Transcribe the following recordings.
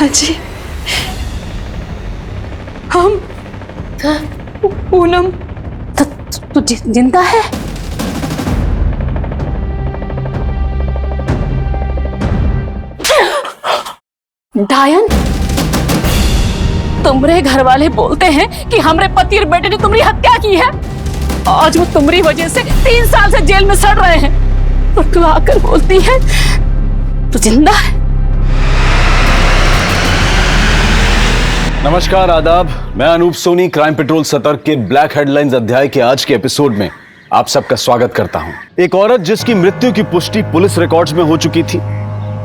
माँ जी, हम पूनम तू जिंदा है? डायन, तुम्हारे घर वाले बोलते हैं कि हमारे पति और बेटे ने तुम्हारी हत्या की है। आज वो तुम्हारी वजह से 3 साल से जेल में सड़ रहे हैं और तू आकर बोलती है तू जिंदा है। नमस्कार, आदाब। मैं अनूप सोनी क्राइम पेट्रोल सतर्क के ब्लैक हेडलाइंस अध्याय के आज के एपिसोड में आप सबका स्वागत करता हूं। एक औरत जिसकी मृत्यु की पुष्टि पुलिस रिकॉर्ड्स में हो चुकी थी,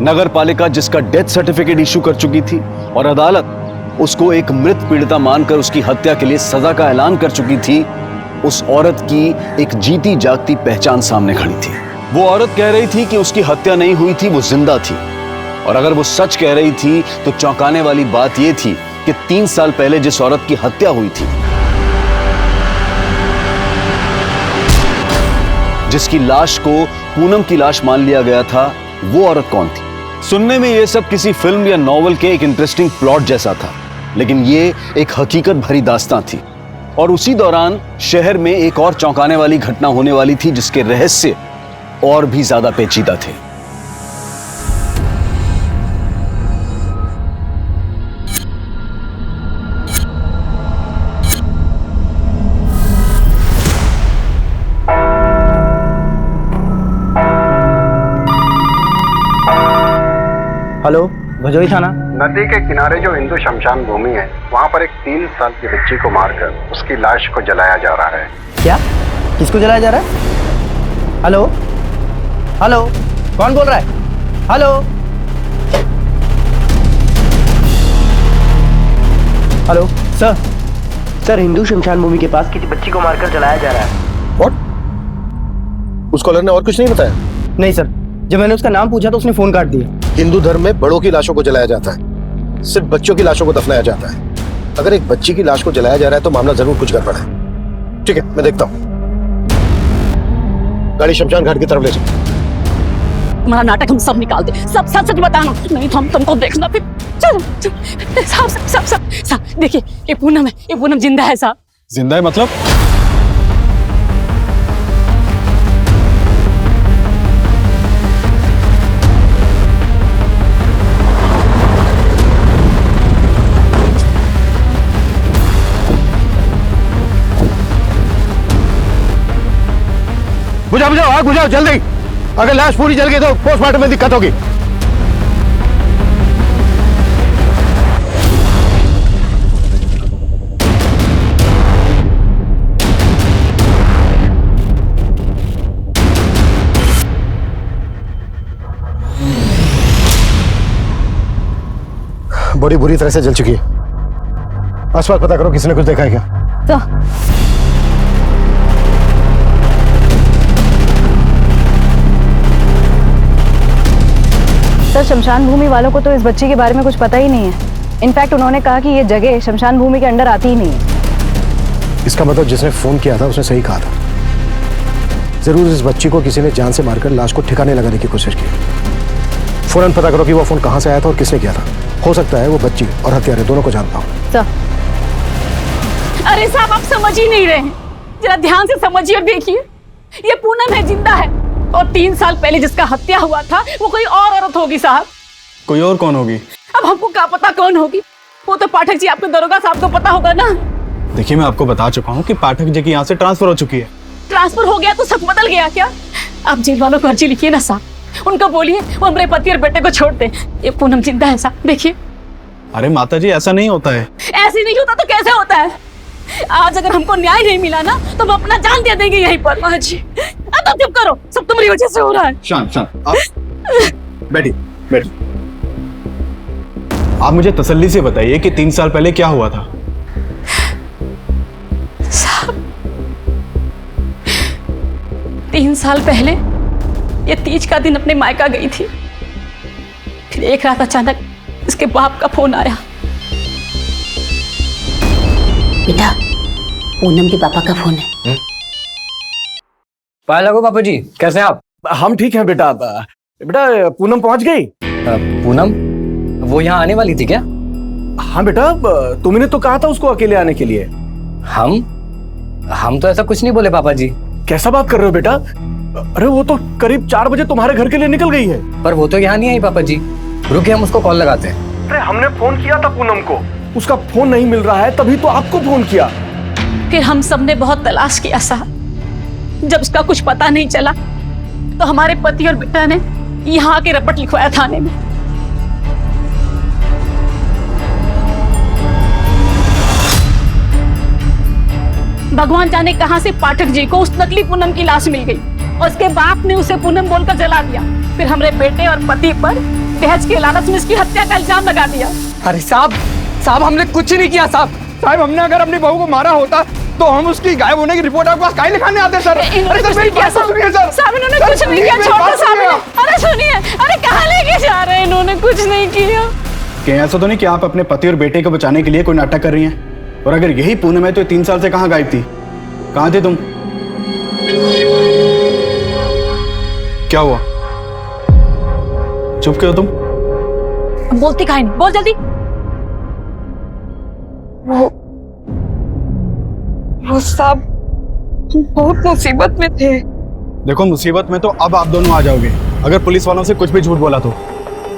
नगर पालिका जिसका डेथ सर्टिफिकेट इशू कर चुकी थी और अदालत उसको एक मृत पीड़िता मानकर उसकी हत्या के लिए सजा का ऐलान कर चुकी थी, उस औरत की एक जीती जागती पहचान सामने खड़ी थी। वो औरत कह रही थी कि उसकी हत्या नहीं हुई थी, वो जिंदा थी। और अगर वो सच कह रही थी तो चौंकाने वाली बात यह थी कि 3 साल पहले जिस औरत की हत्या हुई थी, जिसकी लाश को पूनम की लाश मान लिया गया था, वो औरत कौन थी? सुनने में ये सब किसी फिल्म या नॉवेल के एक इंटरेस्टिंग प्लॉट जैसा था, लेकिन ये एक हकीकत भरी दास्तां थी। और उसी दौरान शहर में एक और चौंकाने वाली घटना होने वाली थी जिसके रहस्य और भी ज्यादा पेचीदा थे। हेलो, भजोई थाना। नदी के किनारे जो हिंदू शमशान भूमि है, वहाँ पर एक 3 साल की बच्ची को मारकर उसकी लाश को जलाया जा रहा है। क्या? किसको जलाया जा रहा है? हेलो हेलो, कौन बोल रहा है? Hello hello sir, sir Hindu शमशान भूमि के पास किसी बच्ची को मारकर जलाया जा रहा है। व्हाट? उस कॉलर ने और कुछ नहीं बताया? नहीं सर, जब मैंने उसका नाम पूछा तो उसने फोन काट दिया। हिंदू धर्म में बड़ों की लाशों को जलाया जाता है, सिर्फ बच्चों की लाशों को दफनाया जाता है। अगर एक बच्ची की लाश को जलाया जा रहा है तो मामला जरूर कुछ गड़बड़ है। ठीक है, मैं देखता हूँ। गाड़ी शमशान घाट की तरफ ले चलो। तुम्हारा नाटक हम सब निकाल दे, सब सच सच बताना, नहीं तो हम तुमको देखना फिर। चलो साहब, साहब देखिए, ये पूनम है, ये पूनम जिंदा है साहब। जिंदा है मतलब? बुझाओ बुझाओ, आग बुझाओ जल्दी। अगर लाश पूरी जल गई तो पोस्टमार्टम में दिक्कत होगी। बॉडी बुरी तरह से जल चुकी है। आसपास पता करो, किसी ने कुछ देखा है क्या? तो सर, शमशान भूमि वालों को तो इस बच्ची के बारे में कुछ पता ही नहीं है। इनफैक्ट उन्होंने कहा कि ये जगह शमशान भूमि के अंडर आती ही नहीं है। इसका मतलब जिसने फोन किया था उसने सही कहा था। जरूर इस बच्ची को किसी ने जान से मारकर लाश को ठिकाने लगाने की कोशिश की। फौरन पता करो कि वो फोन कहां से आया था और किसने किया था। हो सकता है वो बच्ची और हत्यारे दोनों को जानता हूं। सर, अरे साहब, आप समझ ही नहीं रहे हैं, जरा ध्यान से समझिए और देखिए। ये पूनम है, जिंदा है, और 3 साल पहले जिसका हत्या हुआ था वो कोई और औरत होगी साहब। कोई और कौन होगी? अब हमको क्या पता कौन होगी, वो तो पाठक जी आपके दरोगा साहब को पता होगा ना। देखिए, मैं आपको बता चुका हूँ कि पाठक जी की यहाँ से ट्रांसफर हो चुकी है। ट्रांसफर हो गया तो सब बदल गया क्या? आप जेल वालों को अर्जी लिखिए ना साहब, उनको बोलिए वो हमारे पति और बेटे को छोड़ दे। ये पूनम जिंदा है साहब, देखिए। अरे माता जी, ऐसा नहीं होता है। ऐसे नहीं होता तो कैसे होता है? आज अगर हमको न्याय नहीं मिला ना तो हम अपना जान दे देंगे यहीं पर। माँ जी, अब तो चुप करो, सब तुम्हारी वजह से हो रहा है। शांत शांत, आप बैठिए बैठिए। आप मुझे तसल्ली से बताइए कि 3 साल पहले क्या हुआ था? साहब, 3 साल पहले ये तीज का दिन अपने मायका गई थी। फिर एक रात अचानक इसके बाप का फोन आया। बेटा, पूनम के पापा का फोन है। पाया लगो पापा जी, कैसे हैं आप? हम ठीक हैं बेटा। बेटा पूनम पहुंच गई? पूनम वो यहाँ आने वाली थी क्या? हाँ बेटा, तुमने तो कहा था उसको अकेले आने के लिए। हम तो ऐसा कुछ नहीं बोले पापा जी। कैसा बात कर रहे हो बेटा? अरे वो तो करीब 4 बजे तुम्हारे घर के लिए निकल गई है। पर वो तो यहाँ नहीं आई पापा जी। रुकिए, हम उसको कॉल लगाते हैं। अरे हमने फोन किया था पूनम को, उसका फोन नहीं मिल रहा है, तभी तो आपको फोन किया। फिर हम सबने बहुत तलाश किया साहब। जब उसका कुछ पता नहीं चला तो हमारे पति और बेटा ने यहाँ आके रपट लिखवाया थाने में। भगवान जाने कहां से पाठक जी को उस नकली पूनम की लाश मिल गई और उसके बाप ने उसे पूनम बोलकर जला दिया। फिर हमारे बेटे और पति पर दहेज के लालच में इसकी हत्या का इल्जाम लगा दिया। अरे साहब हमने कुछ नहीं किया साहब। हमने अगर अपनी बहू को मारा होता तो हम उसकी गायब होने की रिपोर्ट आपके पास काहे लिखाने आते सर? इन्होंने कुछ नहीं किया साहब, इन्होंने कुछ नहीं किया। छोड़ो साहब। अरे सुनिए, अरे कहाँ लेके जा रहे हैं? इन्होंने कुछ नहीं किया। क्या ऐसा तो नहीं कि आप अपने पति और बेटे को बचाने के लिए कोई नाटक कर रही हैं? और अगर यही पूनम है तो 3 साल से कहाँ गायब थी? कहाँ थे तुम? क्या हुआ? चुप क्यों तुम? बोलती काहे नहीं? बोल जल्दी। वो सब बहुत मुसीबत में थे। देखो, मुसीबत में तो अब आप दोनों आ जाओगे अगर पुलिस वालों से कुछ भी झूठ बोला तो।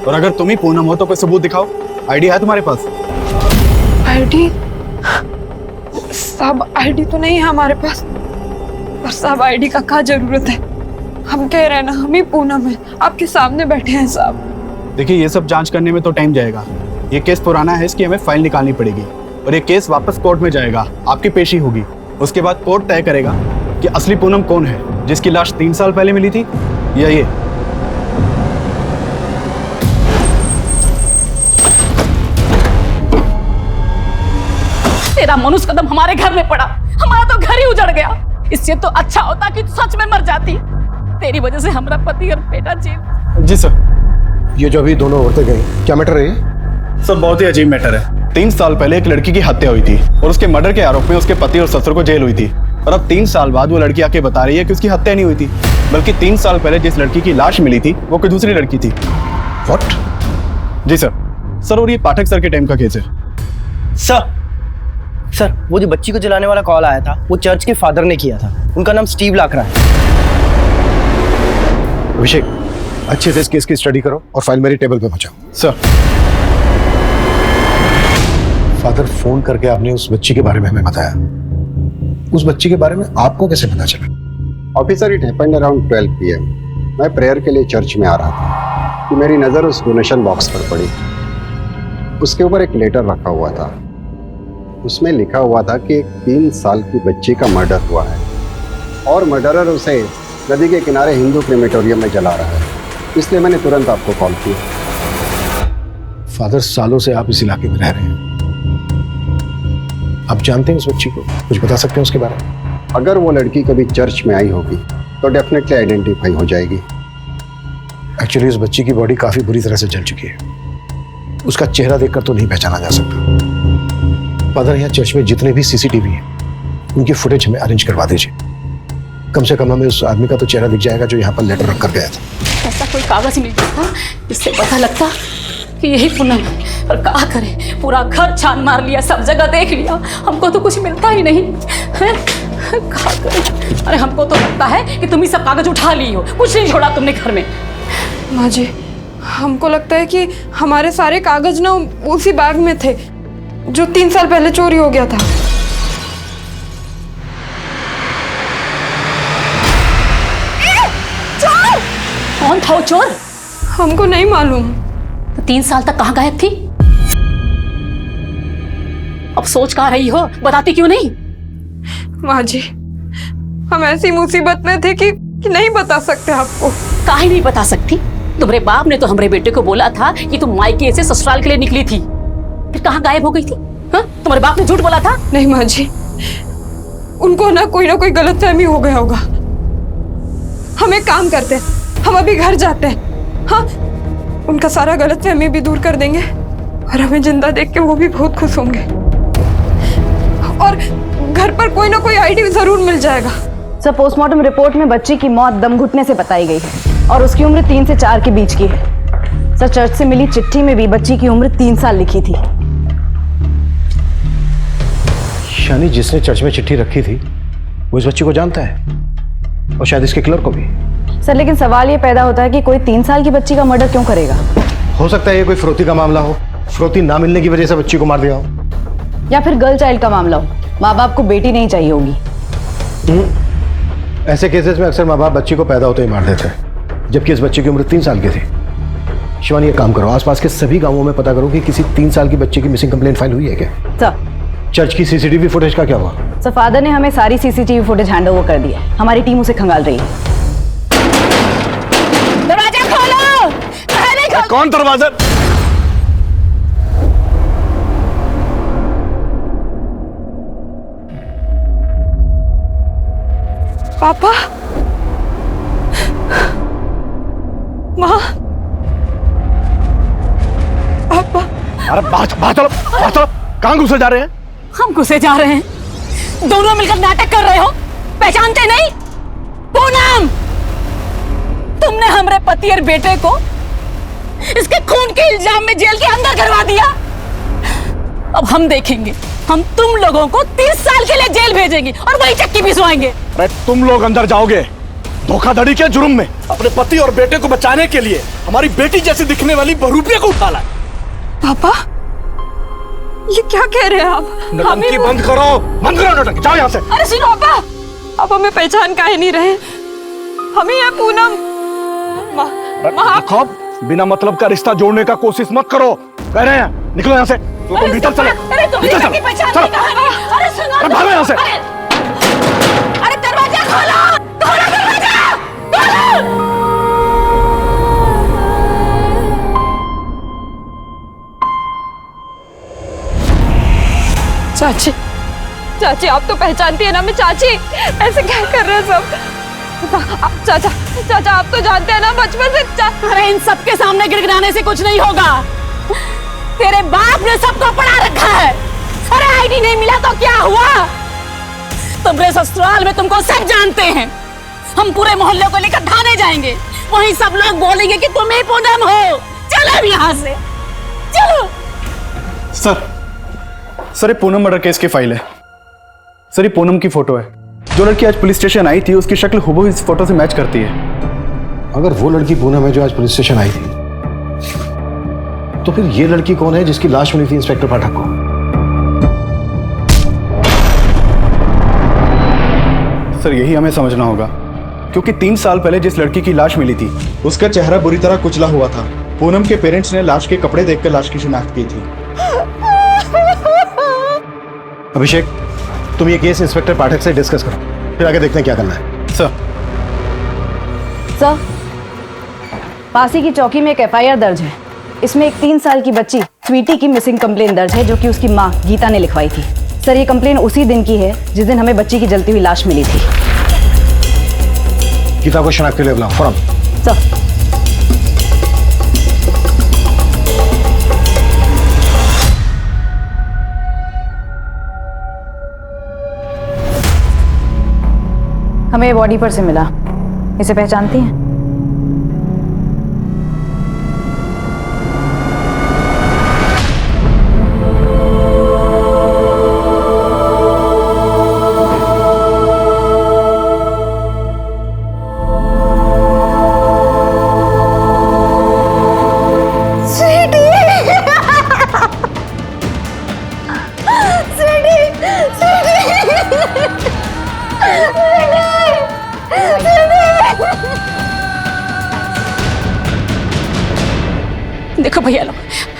और अगर तुम ही पूनम हो तो कोई सबूत दिखाओ। आईडी है तुम्हारे पास? आईडी? सब आईडी तो नहीं है हमारे पास। पर सब आईडी का क्या जरूरत है? हम कह रहे हैं ना, हम ही पूनम है, आपके सामने बैठे हैं साहब। देखिए, ये सब जांच करने में तो टाइम जाएगा। ये केस पुराना है, इसकी हमें फाइल निकालनी पड़ेगी और ये केस वापस कोर्ट में जाएगा, आपकी पेशी होगी। उसके बाद कोर्ट तय करेगा कि असली पूनम कौन है, जिसकी लाश 3 साल पहले मिली थी या ये। तेरा मनुष्य कदम हमारे घर में पड़ा, हमारा तो घर ही उजड़ गया। इससे तो अच्छा होता कि तू सच में मर जाती। तेरी वजह से हमारा पति और बेटा जेल। जी सर। ये जो अभी दोनों औरतें गई, क्या मैटर है ये? सर, बहुत ही अजीब मैटर है। 3 साल पहले एक लड़की की हत्या हुई थी और उसके मर्डर के आरोप में उसके पति और ससुर को जेल हुई थी। और अब 3 साल बाद वो लड़की आके बता रही है कि उसकी हत्या नहीं हुई थी, बल्कि 3 साल पहले जिस लड़की की लाश मिली थी वो कोई दूसरी लड़की थी। What? Ji sir. सर, और ये पाठक सर के टाइम का केस है। सर, वो जो बच्ची को जलाने वाला कॉल आया था वो चर्च के फादर ने किया था। उनका नाम स्टीव लाकरा है। अभिषेक, अच्छे से इस केस की स्टडी करो और फाइल मेरी टेबल पे पहुंचाओ। सर। फादर, फोन करके आपने उस बच्ची के बारे में हमें बताया। उस बच्ची के बारे में आपको कैसे पता चला? Officer, it happened around 12 PM। मैं प्रेयर के लिए चर्च में आ रहा था कि मेरी नज़र उस डोनेशन बॉक्स पर पड़ी। उसके ऊपर एक लेटर रखा हुआ था। उसमें लिखा हुआ था कि एक 3 साल की बच्ची का मर्डर हुआ है और मर्डरर उसे नदी के किनारे हिंदू क्रेमेटोरियम में जला रहा है। इसलिए मैंने तुरंत आपको कॉल किया। फादर, सालों से आप इस इलाके में रह रहे हैं, आप जानते हैं उस बच्ची को? कुछ बता सकते हैं उसके बारे में? अगर वो लड़की कभी चर्च में आई होगी तो डेफिनेटली आइडेंटिफाई हो जाएगी। एक्चुअली उस बच्ची की बॉडी काफी बुरी तरह से जल चुकी है। उसका चेहरा देखकर तो नहीं पहचाना जा सकता। फादर, यहाँ चर्च में जितने भी CCTV हैं उनकी फुटेज हमें अरेंज करवा दीजिए। कम से कम हमें उस आदमी का तो चेहरा दिख जाएगा जो यहाँ पर लेटर रख कर गया था। ऐसा कोई कागज मिल जाता जिससे पता लगता कि यही पूनम है। और क्या करें, पूरा घर छान मार लिया, सब जगह देख लिया, हमको तो कुछ मिलता ही नहीं है। क्या करें? अरे हमको तो लगता है कि तुम ही सब कागज उठा ली हो, कुछ नहीं छोड़ा तुमने घर में। माँ जी, हमको लगता है कि हमारे सारे कागज ना उसी बैग में थे जो 3 साल पहले चोरी हो गया था। कौन था वो चोर? हमको नहीं मालूम। तो 3 साल तक कहाँ गायब थी? अब सोच कहाँ रही हो, बताती क्यों नहीं? माँ जी, हम ऐसी मुसीबत में थे कि नहीं बता सकते आपको। काहे नहीं बता सकती? तुम्हारे बाप ने तो हमारे बेटे को बोला था कि तुम मायके से ससुराल के लिए निकली थी, फिर कहाँ गायब हो गई थी? हाँ? तुम्हारे बाप ने झूठ बोला था? नहीं माँ जी, उनको ना कोई गलतफहमी हो गया होगा। हम एक काम करते हैं, हम अभी घर जाते हैं। हाँ, उनका सारा गलतफहमी भी दूर कर देंगे और हमें जिंदा देख के वो भी बहुत खुश होंगे। और घर पर कोई ना कोई आईडी जरूर मिल जाएगा। सर, पोस्टमार्टम रिपोर्ट में बच्ची की मौत दम घुटने से बताई गई है और उसकी उम्र 3 से 4 के बीच की है। सर, चर्च से मिली चिट्ठी में भी बच्ची की उम्र 3 साल लिखी थी। यानी जिसने चर्च में चिट्ठी रखी थी वो इस बच्ची को जानता है और शायद इसके किलर को भी। सर, लेकिन सवाल ये पैदा होता है कि कोई 3 साल की बच्ची का मर्डर क्यों करेगा? हो सकता है ये कोई फिरौती का मामला हो, फिरौती ना मिलने की वजह से बच्ची को मार दिया हो, या फिर गर्ल चाइल्ड का मामला हो, माँ बाप को बेटी नहीं चाहिए होगी। ऐसे केसेस में अक्सर माँ बाप बच्ची को पैदा होते ही मार देते हैं, जबकि इस बच्चे की उम्र 3 साल की थी। शिवानी, ये काम करो, आसपास के सभी गांवों में पता करो कि किसी 3 साल की बच्चे की मिसिंग कंप्लेंट फाइल हुई है क्या। सर, चर्च की सीसीटीवी फुटेज का क्या हुआ? सर, फादर ने हमें सारी सीसीटीवी फुटेज हैंड ओवर कर दी है। हमारी टीम उसे खंगाल रही है। दरवाजा खोलो। पहले कौन दरवाजा? पापा, माँ, पापा। अरे बाहर चलो, कहाँ घुसे जा रहे हैं? हम घुसे जा रहे हैं। दोनों मिलकर नाटक कर रहे हो, पहचानते नहीं? पूनम, तुमने हमारे पति और बेटे को इसके खून के इल्जाम में जेल के अंदर करवा दिया। अब हम देखेंगे, हम तुम लोगों को 30 साल के लिए जेल भेजेंगे और वही चक्की पिसवाएंगे। अरे तुम लोग अंदर जाओगे धोखाधड़ी के जुर्म में। अपने पति और बेटे को बचाने के लिए हमारी बेटी जैसी दिखने वाली बहरूपिया को उठा लाए। पापा, ये क्या कह रहे हैं आप? नौटंकी बंद करो नौटंकी, जाओ यहाँ से। अरे सुनो पापा, आप हमें पहचान काहे नहीं रहे? हमें है पूनम। देखो, बिना मतलब का रिश्ता जोड़ने का कोशिश मत करो, कह रहे हैं। निकलो यहाँ से। तुम भीतर चलो। अरे तुम भीतर की पहचान चलो। नहीं कहानी। अरे सुनो, अरे भागो यहाँ से। अरे दरवाजा खोलो, खोलो दरवाजा, खोलो। चाची, चाची, आप तो पहचानती है ना मैं चाची। ऐसे क्या कर रहे हैं सब? चाचा, चाचा, आप तो जानते हैं ना बचपन से। अरे इन सबके सामने गिड़गिड़ाने से कुछ नहीं होगा। तेरे बाप ने सबको पढ़ा रखा है। अरे आईडी नहीं मिला तो क्या हुआ? तुम्हारे ससुराल में तुमको सब जानते हैं। हम पूरे मोहल्ले को लेकर थाने जाएंगे, वहीं सब लोग बोलेंगे कि तुम ही पूनम हो। चलो अब यहाँ से, चलो। सर, ये पूनम मर्डर केस की फाइल है। सर, ये पूनम की फोटो है। जो लड़की आज पुलिस स्टेशन आई थी उसकी शक्ल हुबहू इस फोटो से मैच करती है। अगर वो लड़की पूनम है जो आज पुलिस स्टेशन आई थी, तो फिर ये लड़की कौन है जिसकी लाश मिली थी इंस्पेक्टर पाठक को? सर, यही हमें समझना होगा, क्योंकि 3 साल पहले जिस लड़की की लाश मिली थी उसका चेहरा बुरी तरह कुचला हुआ था। पूनम के पेरेंट्स ने लाश के कपड़े देखकर लाश की शिनाख्त की थी। अभिषेक, तुम ये केस इंस्पेक्टर पाठक से डिस्कस करो, फिर आगे देखते हैं क्या करना है। सर, पासी की चौकी में एक एफआईआर दर्ज है। इसमें एक 3 साल की बच्ची स्वीटी की मिसिंग कंप्लेन दर्ज है, जो कि उसकी माँ गीता ने लिखवाई थी। सर, ये कंप्लेन उसी दिन की है जिस दिन हमें बच्ची की जलती हुई लाश मिली थी। गीता को शनाख्त के लिए बुलाओ फौरन। सर, हमें बॉडी पर से मिला। इसे पहचानती हैं? देखो भैया लोग,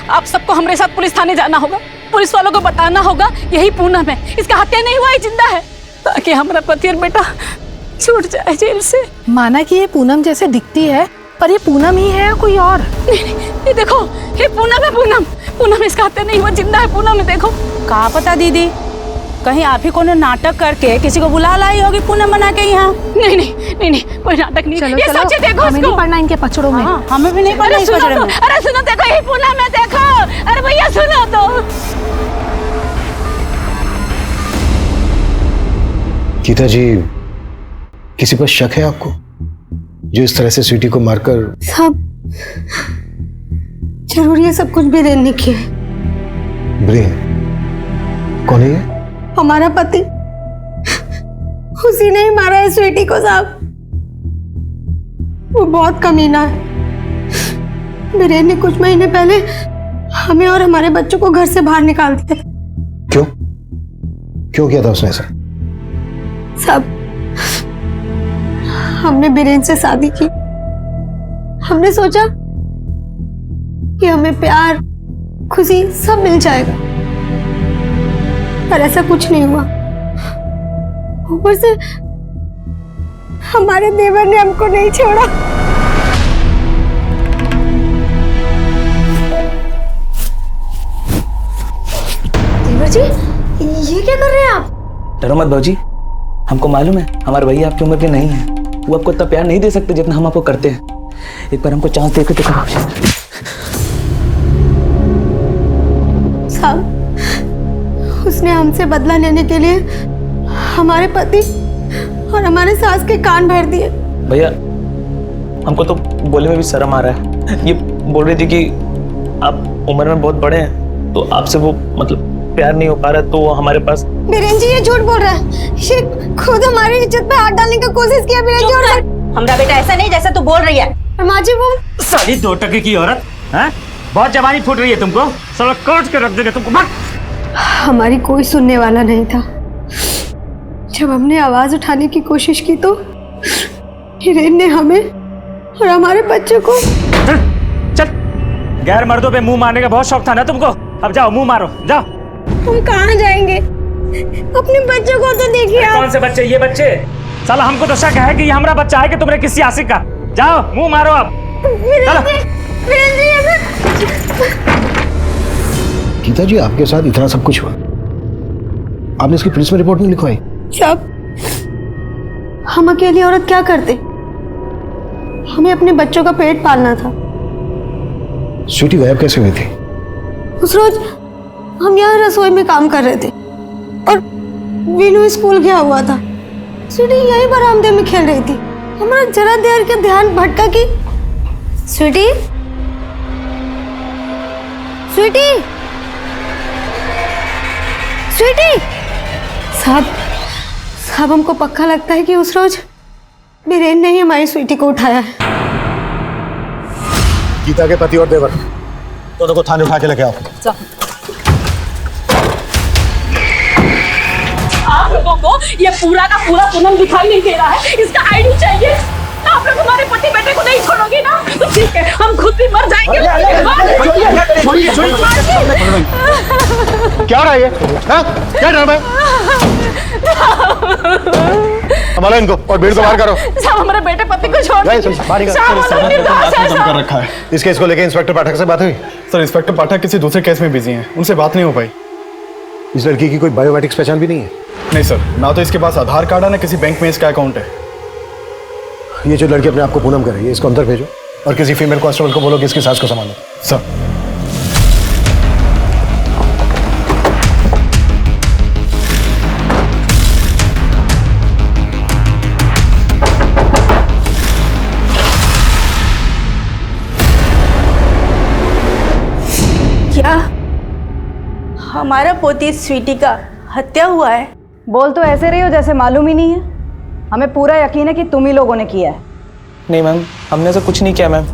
आप सबको हमारे साथ पुलिस थाने जाना होगा। पुलिस वालों को बताना होगा यही पूनम है, इसका हत्या नहीं हुआ, ये जिंदा है, ताकि हमारा पति और बेटा छूट जाए जेल से। माना कि ये पूनम जैसे दिखती है, पर ये पूनम ही है या कोई और? नहीं, ये देखो, ये पूनम है। पूनम, इसका हत्या नहीं हुआ, जिंदा है पूनम है। देखो। कहाँ पता दीदी, कहीं आप ही को नाटक करके किसी को बुला लाई होगी पूनम बना के यहाँ। नहीं, कोई नाटक नहीं। चलो, ये सच है, देखो हमें नहीं पढ़ना इनके पचड़ों में। हमें भी नहीं पढ़ना इस पचड़े में। अरे सुनो, देखो ये पूनम है, देखो। अरे भैया सुनो तो। गीता जी, किसी पर शक है आपको जो इस तरह से स्वीटी को मारकर? जरूर ये सब कुछ बीरेन ने किया है। ब्रेन कौन है ये? हमारा पति, उसी ने ही मारा है स्वीटी को साहब। वो बहुत कमीना है। बीरेन ने कुछ महीने पहले हमें और हमारे बच्चों को घर से बाहर निकाल दिया। क्यों? क्यों किया था उसने ऐसा? सब हमने बीरेन से शादी की। हमने सोचा कि हमें प्यार, खुशी सब मिल जाएगा, पर ऐसा कुछ नहीं हुआ। ऊपर से हमारे देवर ने हमको नहीं छोड़ा। देवर जी, ये क्या कर रहे हैं आप? डरो मत भाजी, हमको मालूम है हमारे भैया आपकी उम्र के नहीं है, वो आपको इतना प्यार नहीं दे सकते जितना हम आपको करते हैं। एक बार हमको चांस दे के तो साहब, उसने हमसे बदला लेने के लिए हमारे पति और हमारे सास के कान भर दिए। भैया हमको तो बोलने में भी शर्म आ रहा है। ये बोल रही थी कि आप उम्र में बहुत बड़े हैं तो आपसे वो मतलब प्यार नहीं हो पा रहा, तो हमारे पास। बीरेन जी ये झूठ बोल रहा है। ये खुद हमारी इज्जत पे हाथ डालने की कोशिश किया। बीरेन जी और हमारा बेटा ऐसा नहीं जैसा तू बोल रही है। माँ जी वो साली 2 टके की औरत है, बहुत जवानी फूट रही है तुमको, साला काट के रख देंगे तुमको। हमारी कोई सुनने वाला नहीं था। जब हमने आवाज उठाने की कोशिश की तो हिरेन ने हमें और हमारे बच्चों को। चल, गैर मर्दों पे मुंह मारने का बहुत शौक था ना तुमको, अब जाओ मुंह मारो, जाओ। हम कहाँ जाएंगे? अपने बच्चों को तो देखिए आप। कौन से बच्चे? ये बच्चे? साला हमको तो शक है कि ये हमारा बच्चा है कि तुमने किसी आशिक का। जाओ मुंह मारो अब। गीता जी आपके साथ इतना सब कुछ हुआ, आपने इसकी पुलिस में रिपोर्ट नहीं लिखवाई? सब हम अकेली औरत क्या करते? हमें अपने बच्चों का पेट पालना था। स्वीटी गायब कैसे हुई थी? उस रोज हम यहाँ रसोई में काम कर रहे थे और वीनू स्कूल गया हुआ था। स्वीटी यही बरामदे में खेल रही थी। हमारा जरा देर के ध्यान भटका कि स्वीटी, स्वीटी, स्वीटी। साहब हमको पक्का लगता है कि उस रोज बीरेन ने ही हमारी स्वीटी को उठाया है। गीता के पति और देवर दोनों को थाने उठा के लेके आओ। आप लोगों को ये पूरा का पूरा पूनम दिखाई नहीं दे रहा है, इसका आईडी चाहिए। आप लोग हमारे पति बेटे को नहीं छोड़ोगे ना तो ठीक है, हम खुद भी मर जाएंगे। क्या रहा है ये? क्या ड्रामा है? संभालो इनको और भीड़ को बाहर करो। साहब हमारे बेटे पति को छोड़ कर रखा है। इस केस को लेकर इंस्पेक्टर पाठक से बात हुई? सर इंस्पेक्टर पाठक किसी दूसरे केस में बिजी हैं, उनसे बात नहीं हो पाई। इस लड़की की कोई बायोमेट्रिक्स पहचान भी नहीं है? नहीं सर, ना तो इसके पास आधार कार्ड है ना किसी बैंक में इसका अकाउंट है। ये जो लड़की अपने आप को पूनम कर रही है, इसको अंदर भेजो और किसी फीमेल कांस्टेबल को बोलो कि इसकी सास को संभालो। सर क्या हमारा पोती स्वीटी का हत्या हुआ है? बोल तो ऐसे रही हो जैसे मालूम ही नहीं है। हमें पूरा यकीन है कि तुम ही लोगों ने किया है। नहीं मैम, हमने ऐसा कुछ नहीं किया मैम।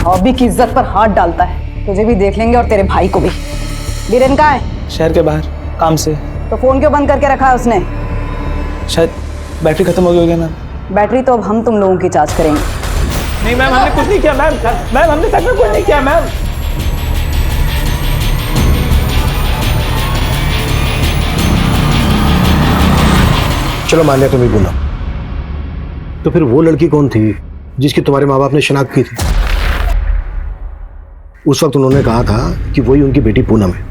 हॉबी की इज्जत पर हाथ डालता है। तुझे भी देख लेंगे और तेरे भाई को भी। बीरेन कहाँ है? शहर के बाहर काम से। तो फोन क्यों बंद करके रखा है उसने? शायद बैटरी खत्म हो गई होगी मैम। बैटरी तो अब हम तुम लोगों की जांच करेंगे। नहीं मैम, हमने कुछ नहीं किया मैम। मैम हमने सच में कुछ नहीं किया मैम। चलो मान लिया तुम ही पूनम, तो फिर वो लड़की कौन थी जिसकी तुम्हारे माँ बाप ने शिनाख्त की थी? उस वक्त उन्होंने कहा था कि वही उनकी बेटी पूनम है।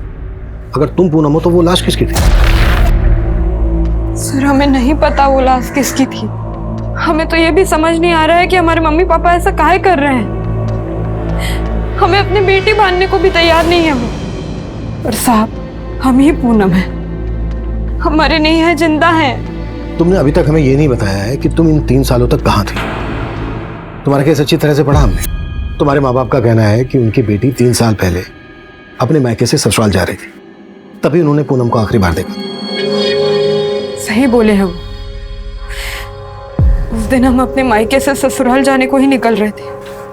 अगर तुम पूनम हो तो वो लाश किसकी थी? सर हमें नहीं पता वो लाश किसकी थी। हमें तो ये भी समझ नहीं आ रहा है कि हमारे मम्मी पापा ऐसा काहे कर रहे हैं। हमें अपनी बेटी मानने को भी तैयार नहीं है वो। पर साहब हम ही पूनम है, हमारे नहीं है, जिंदा है। तुमने अभी तक हमें ये नहीं बताया है कि तुम इन 3 सालों तक कहाँ थी। तुम्हारा केस अच्छी तरह से पढ़ा हमने, तुम्हारे माँ बाप का कहना है कि उनकी बेटी 3 साल पहले अपने मायके से ससुराल जा रही थी, तभी उन्होंने पूनम को आखिरी बार देखा। सही बोले हैं वो। उस दिन हम अपने मायके से ससुराल जाने को ही निकल रहे थे।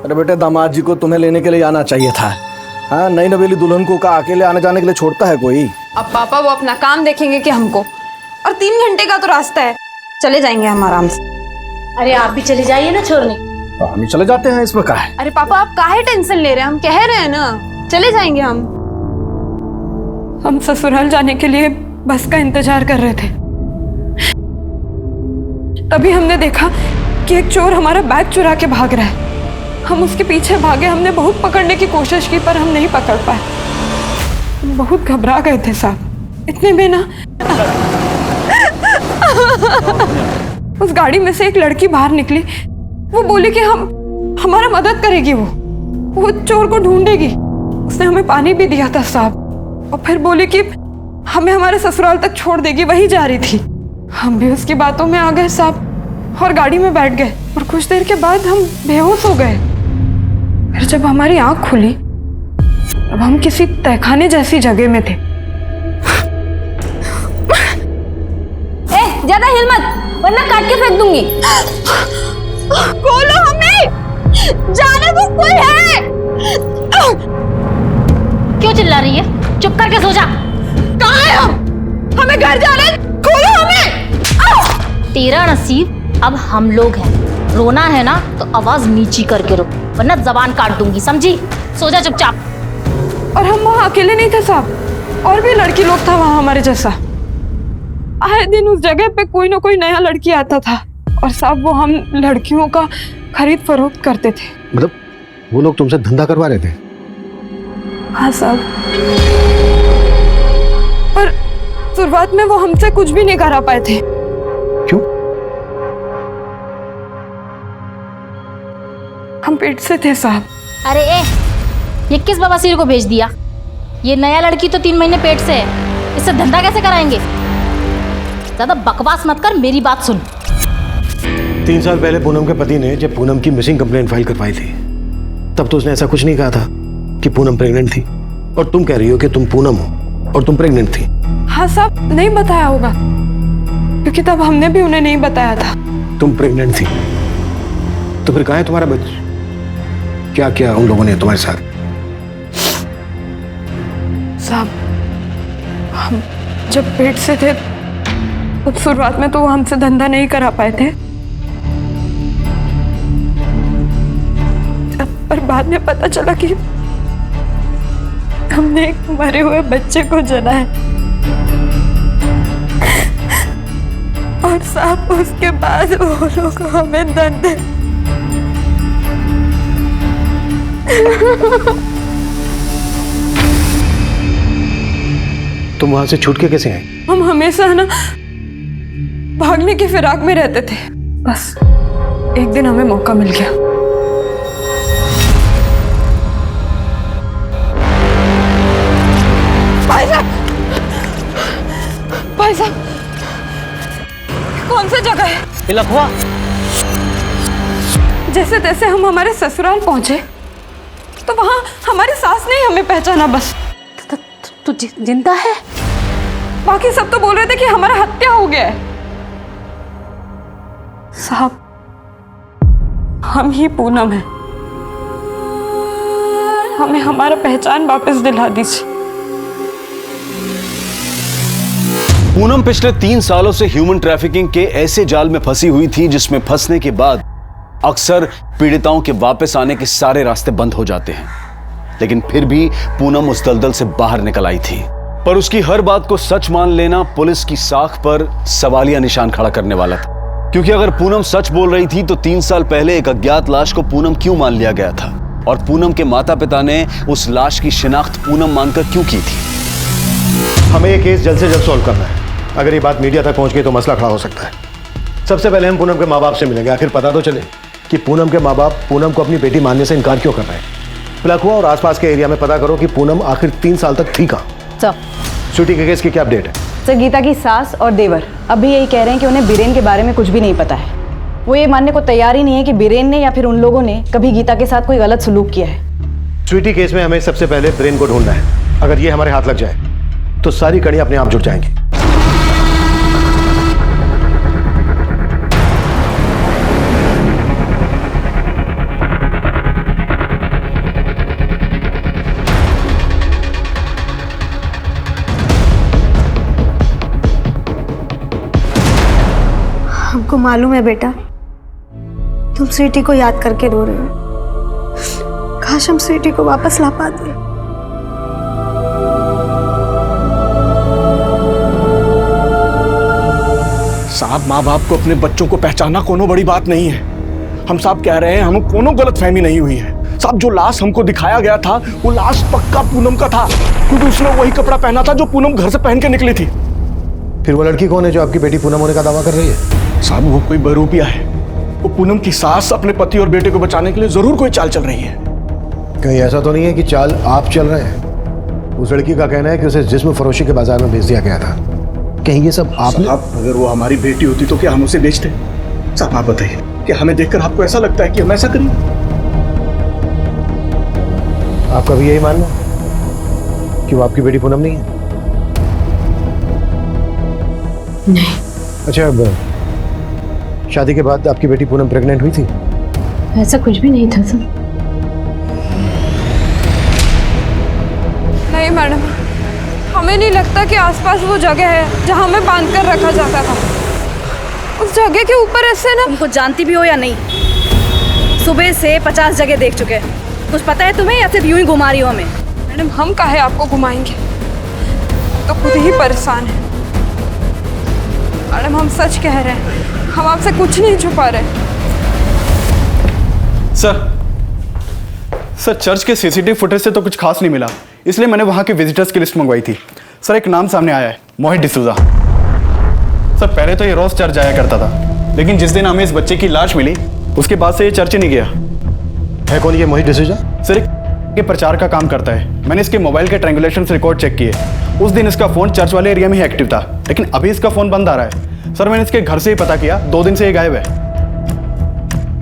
अरे बेटे, दामाद जी को तुम्हें लेने के लिए आना चाहिए था। हाँ, नई नवेली दुल्हन को का अकेले आने जाने के लिए छोड़ता है कोई? अब पापा वो अपना काम देखेंगे कि हमको? और 3 घंटे का तो रास्ता है, चले जाएंगे हम आराम से। अरे आप भी चले जाइए ना छोड़ने। हम चले जाते हैं, इसमें क्या है? अरे पापा आप काहे टेंशन ले रहे हैं? हम कह रहे हैं ना, चले जाएंगे हम। हम ससुराल जाने के लिए बस का इंतजार कर रहे थे, तभी हमने देखा कि एक चोर हमारा बैग चुरा के भाग रहा है। हम उसके पीछे भागे, हमने बहुत पकड़ने की कोशिश की पर हम नहीं पकड़ पाए। हम बहुत घबरा गए थे साहब। इतने में ना उस गाड़ी में से एक लड़की बाहर निकली। वो बोली कि हमारा मदद करेगी, वो चोर को ढूंढेगी। उसने हमें पानी भी दिया था साहब, और फिर बोली कि हमें हमारे ससुराल तक छोड़ देगी, वही जा रही थी। हम भी उसकी बातों में आ गए साहब और गाड़ी में बैठ गए, और कुछ देर के बाद हम बेहोश हो गए। फिर जब हमारी आंख खुली तब हम किसी तहखाने जैसी जगह में थे। ज्यादा हिल मत वरना काट के फेंक दूंगी। खोलो हमें, जाने को कोई है। क्यों चिल्ला रही है? चुप करके सो जा। कहाँ है हम? हमें घर जाना है, खोलो हमें। तेरा नसीब अब हम लोग हैं। रोना है ना तो आवाज नीची करके रो, वरना जबान काट दूंगी, समझी? सो जा चुपचाप। और हम वहाँ अकेले नहीं थे साहब, और भी लड़की लोग था वहाँ हमारे जैसा। आए दिन उस जगह पे कोई ना कोई नया लड़की आता था, और साहब वो हम लड़कियों का खरीद फरोख्त करते थे। मतलब वो लोग तुमसे धंधा करवा रहे थे? हाँ साहब, पर शुरुआत में वो हमसे कुछ भी नहीं करा पाए थे। क्यों? हम पेट से थे साहब। अरे ये किस बवासीर को भेज दिया? ये नया लड़की तो 3 महीने पेट से है, इससे धंधा कैसे कराएंगे? ज्यादा बकवास मत कर, मेरी बात सुन। 3 साल पहले पूनम के पति ने जब पूनम की मिसिंग कंप्लेंट फाइल करवाई थी, तब तो उसने ऐसा कुछ नहीं कहा था कि पूनम प्रेग्नेंट थी, और तुम कह रही हो कि तुम पूनम हो और तुम प्रेग्नेंट थी। हाँ साहब, नहीं बताया होगा, क्योंकि तब हमने भी उन्हें नहीं बताया था। तुम प्रेग्नेंट थी तो फिर कहाँ है तुम्हारा बच्चा? क्या किया उन लोगों ने तुम्हारे साथ? साहब, हम जब पेट से थे तब शुरुआत में तो वो हमसे धंधा नहीं करा पाए थे, पर बाद में पता चला कि हमने एक मरे हुए बच्चे को जना है। और साहब उसके बाद वो लोग हमें धंधे तुम वहां से छूट के कैसे आए? हम हमेशा ना भागने की फिराक में रहते थे, बस एक दिन हमें मौका मिल गया। भाई साहब, कौन सी जगह है? लखवा। जैसे तैसे हम हमारे ससुराल पहुंचे तो वहां हमारी सास ने हमें पहचाना। बस तू जिंदा है? बाकी सब तो बोल रहे थे कि हमारा हत्या हो गया है। साहब, हम ही पूनम हैं, हमें हमारा पहचान वापस दिला दीजिए। पूनम पिछले 3 सालों से ह्यूमन ट्रैफिकिंग के ऐसे जाल में फंसी हुई थी जिसमें फंसने के बाद अक्सर पीड़िताओं के वापस आने के सारे रास्ते बंद हो जाते हैं, लेकिन फिर भी पूनम उस दलदल से बाहर निकल आई थी। पर उसकी हर बात को सच मान लेना पुलिस की साख पर सवालिया निशान खड़ा करने वाला था, क्योंकि अगर पूनम सच बोल रही थी तो 3 साल पहले एक अज्ञात लाश को पूनम क्यों मान लिया गया था, और पूनम के माता पिता ने उस लाश की शिनाख्त पूनम मानकर क्यों की थी? हमें ये केस जल्द से जल्द सॉल्व करना है। अगर ये बात मीडिया तक पहुंच गई तो मसला खड़ा हो सकता है। सबसे पहले हम पूनम के माँ बाप से मिलेंगे, आखिर पता तो चले कि पूनम के माँ बाप पूनम को अपनी बेटी मानने से इनकार क्यों कर रहे हैं। लखवा और आसपास के एरिया में पता करो कि पूनम आखिर 3 साल तक थी कहाँ। सर, स्वीटी के केस की क्या अपडेट है? सर, गीता की सास और देवर अभी यही कह रहे हैं कि उन्हें बीरेन के बारे में कुछ भी नहीं पता है। वो ये मानने को तैयार ही नहीं है कि बीरेन ने या फिर उन लोगों ने कभी गीता के साथ कोई गलत सलूक किया है। स्वीटी केस में हमें सबसे पहले ब्रेन को ढूंढना है। अगर ये हमारे हाथ लग जाए तो सारी कड़ियां अपने आप जुड़ जाएंगी। हमको मालूम है बेटा, तुम स्वीटी को याद करके रो रहे हो। काश हम स्वीटी को वापस ला पाते। साहब, माँ बाप को अपने बच्चों को पहचानना कोनो बड़ी बात नहीं है। हम साहब कह रहे हैं हम कोनो गलतफहमी नहीं हुई है। साहब, जो लाश हमको दिखाया गया था वो लाश पक्का पूनम का था, क्योंकि उसने वही कपड़ा पहना था जो पूनम घर से पहन के निकली थी। फिर वो लड़की कौन है जो आपकी बेटी पूनम होने का दावा कर रही है? साहब, वो कोई बहरूपिया है। वो पूनम की सास अपने पति और बेटे को बचाने के लिए जरूर कोई चाल चल रही है। कहीं ऐसा तो नहीं है कि चाल आप चल रहे हैं? उस लड़की का कहना है कि उसे जिस्म फरोशी के बाजार में बेच दिया गया था। कहीं ये सब आपने? अगर वो हमारी बेटी होती तो क्या हम उसे बेचते? साहब आप बताइए, क्या हमें देखकर आपको ऐसा लगता है कि हम ऐसा करें? आपका भी यही मानना है कि वो आपकी बेटी पूनम नहीं है? नहीं। अच्छा, अब शादी के बाद आपकी बेटी पूनम प्रेग्नेंट हुई थी? ऐसा कुछ भी नहीं था सर। नहीं मैडम, हमें नहीं लगता कि आसपास वो जगह है जहाँ हमें बांध कर रखा जाता था। उस जगह के ऊपर ऐसे ना। तुमको जानती भी हो या नहीं, सुबह से 50 जगह देख चुके हैं। कुछ पता है तुम्हें या सिर्फ यूं ही घुमा रही हो हमें? मैडम, हम काहे आपको घुमाएंगे, तो खुद ही परेशान है। मैडम, हम सच कह रहे हैं, हम आपसे कुछ नहीं छुपा रहे। सर चर्च के सीसीटीवी फुटेज से तो कुछ खास नहीं मिला, इसलिए मैंने वहां के विजिटर्स की लिस्ट मंगवाई थी। सर एक नाम सामने आया है, मोहित डिसूजा। सर पहले तो ये रोज चर्च जाया करता था, लेकिन जिस दिन हमें इस बच्चे की लाश मिली उसके बाद से ये चर्च ही नहीं गया। है कौन ये मोहित डिसूजा? सर के प्रचार का काम करता है। मैंने इसके मोबाइल के ट्रायंगुलेशन रिकॉर्ड चेक किए। उस दिन इसका फोन चर्च वाले एरिया में ही एक्टिव था, लेकिन अभी इसका फोन बंद आ रहा है। सर मैंने इसके घर से ही पता किया, 2 दिन से ये गायब है।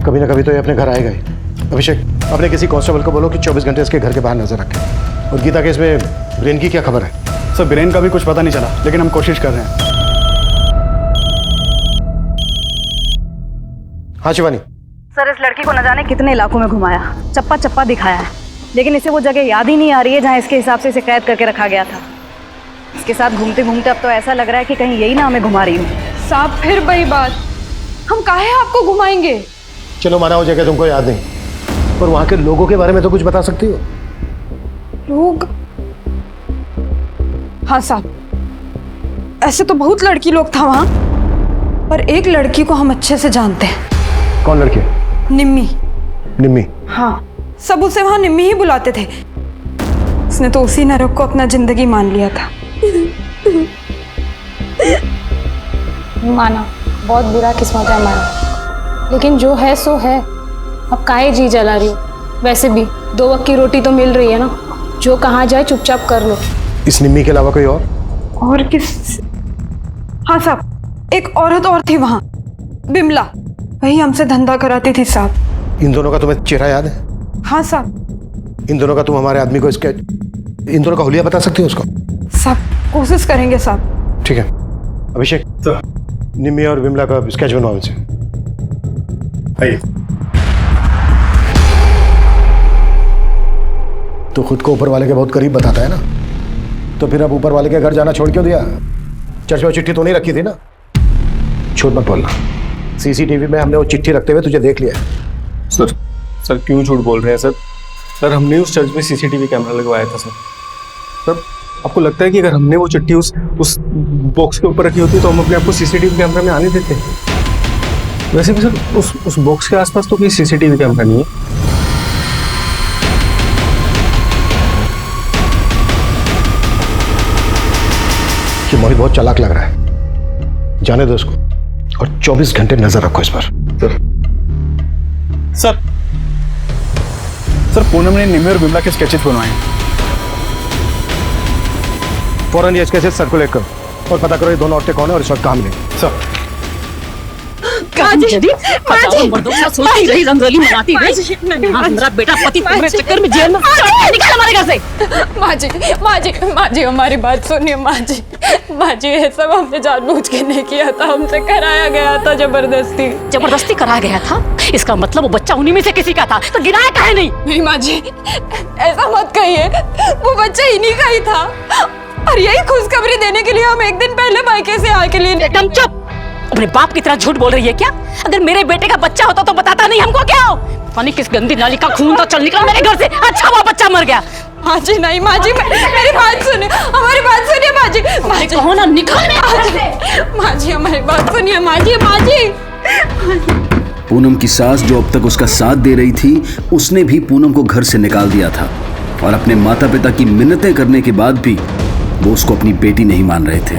कभी ना कभी तो ये अपने घर आएगा ही। अभिषेक, अपने किसी कांस्टेबल को बोलो कि 24 घंटे इसके घर के बाहर नजर रखे। और गीता केस में ब्रेन की क्या खबर है? सर ब्रेन का भी कुछ पता नहीं चला, लेकिन हम कोशिश कर रहे हैं। हाँ शिवानी। सर, इस लड़की को न जाने कितने इलाकों में घुमाया, चप्पा चप्पा दिखाया है, लेकिन इसे वो जगह याद ही नहीं आ रही है जहाँ इसके हिसाब से इसे कैद करके रखा गया था। इसके साथ घूमते घूमते अब तो ऐसा लग रहा है कि कहीं यही ना हमें घुमा रही हूँ। साहब, फिर वही बात, हम काहे आपको घुमाएंगे? चलो माना हो जगह तुमको याद नहीं, पर वहां के लोगों के बारे में तो कुछ बता सकती हो? लोग? हाँ साहब, ऐसे तो बहुत लड़की लोग था वहां, पर एक लड़की को हम अच्छे से जानते हैं। कौन लड़की? निम्मी। निम्मी? हाँ, सब उसे वहां निम्मी ही बुलाते थे। उसने तो उसी नरक को अपना जिंदगी मान लिया था। माना बहुत बुरा किस्मत है हमारा, लेकिन जो है सो है। अब काहे जी जला रही हो? वैसे भी 2 वक्त की रोटी तो मिल रही है ना, जो कहाँ जाए चुपचाप कर लो। इस निम्मी के अलावा कोई और किस? हाँ साहब, एक औरत और थी वहां, बिमला, वही हमसे धंधा कराती थी साहब। इन दोनों का तुम्हें चेहरा याद है? हाँ साहब। इन दोनों का तुम हमारे आदमी को इन दोनों का हुलिया बता सकती हो उसको? साहब कोशिश करेंगे साहब। ठीक है। अभिषेक, निम्मी और बिमला का स्केच बनवाओ मुझे। आइए। तो खुद को ऊपर वाले के बहुत करीब बताता है ना, तो फिर अब ऊपर वाले के घर जाना छोड़ क्यों दिया? चर्च में चिट्ठी तो नहीं रखी थी ना? झूठ मत बोलना। सीसीटीवी में हमने वो चिट्ठी रखते हुए तुझे देख लिया। सर क्यों झूठ बोल रहे हैं सर? सर हमने उस चर्च में सीसीटीवी कैमरा लगवाया था सर। सर आपको लगता है कि अगर हमने वो चिट्ठी उस बॉक्स के ऊपर रखी होती तो हम अपने आप को सीसीटीवी कैमरा में आने देते? वैसे भी सर उस बॉक्स के आसपास तो कोई सीसीटीवी कैमरा नहीं है। कि मोहित बहुत चालाक लग रहा है, जाने दो उसको और 24 घंटे नजर रखो इस पर। सर पूनम ने निम्मी और बिमला के स्केचेस बनवाए हैं। फौरन ये स्केचेस सर्कुलेट करो और पता करो ये दोनों औरतें कौन है और इस वक्त कहाँ मिलेंगी। सर सोचती रही, रंगोली मनाती रही। मेरा बेटा पति तुम्हारे चक्कर में जेल में निकल हमारे घर से। माँ जी हमारी बात सुनिए माँ जी ये सब हमने जानबूझ के नहीं किया था, हमसे कराया गया था जबरदस्ती कराया गया था। इसका मतलब वो बच्चा उन्हीं में से किसी का था, तो गिराया काहे नहीं? माँ जी ऐसा मत कहिए, वो बच्चा इन्हीं का ही था और यही खुशखबरी देने के लिए हम एक दिन पहले मायके से आके लिए। एकदम चुप। अपने बाप की तरह झूठ बोल रही है क्या? अगर मेरे बेटे का बच्चा होता तो बताता नहीं हमको क्या हो? पानी किस गंदी नाली का खून तो चल निकला मेरे घर से। अच्छा वो बच्चा मर गया। माँ जी नहीं, माँ जी मेरी बात सुनिए, हमारी बात सुनिए माँ जी। कहो ना निकल माँ जी हमारी बात सुनिए माँ जी। पूनम की सास जो अब तक उसका साथ दे रही थी, उसने भी पूनम को घर से निकाल दिया था और अपने माता पिता की मिन्नतें करने के बाद भी वो उसको अपनी बेटी नहीं मान रहे थे।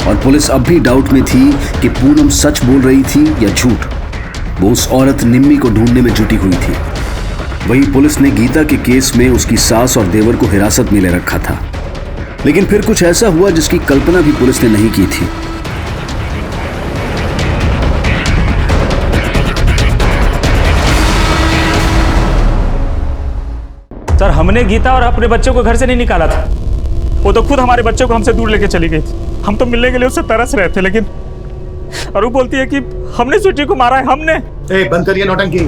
और पुलिस अब भी डाउट में थी कि पूनम सच बोल रही थी या झूठ। वो उस औरत निम्मी को ढूंढने में जुटी हुई थी। वहीं पुलिस ने गीता के केस में उसकी सास और देवर को हिरासत में ले रखा था, लेकिन फिर कुछ ऐसा हुआ जिसकी कल्पना भी पुलिस ने नहीं की थी। सर हमने गीता और अपने बच्चों को घर से नहीं निकाला था, वो तो खुद हमारे बच्चों को हमसे दूर लेके चली गई थी। हम तो मिलने के लिए उससे तरस रहे थे, लेकिन और वो बोलती है कि हमने स्वीटी को मारा है। हमने बंद करिए नौटंकी।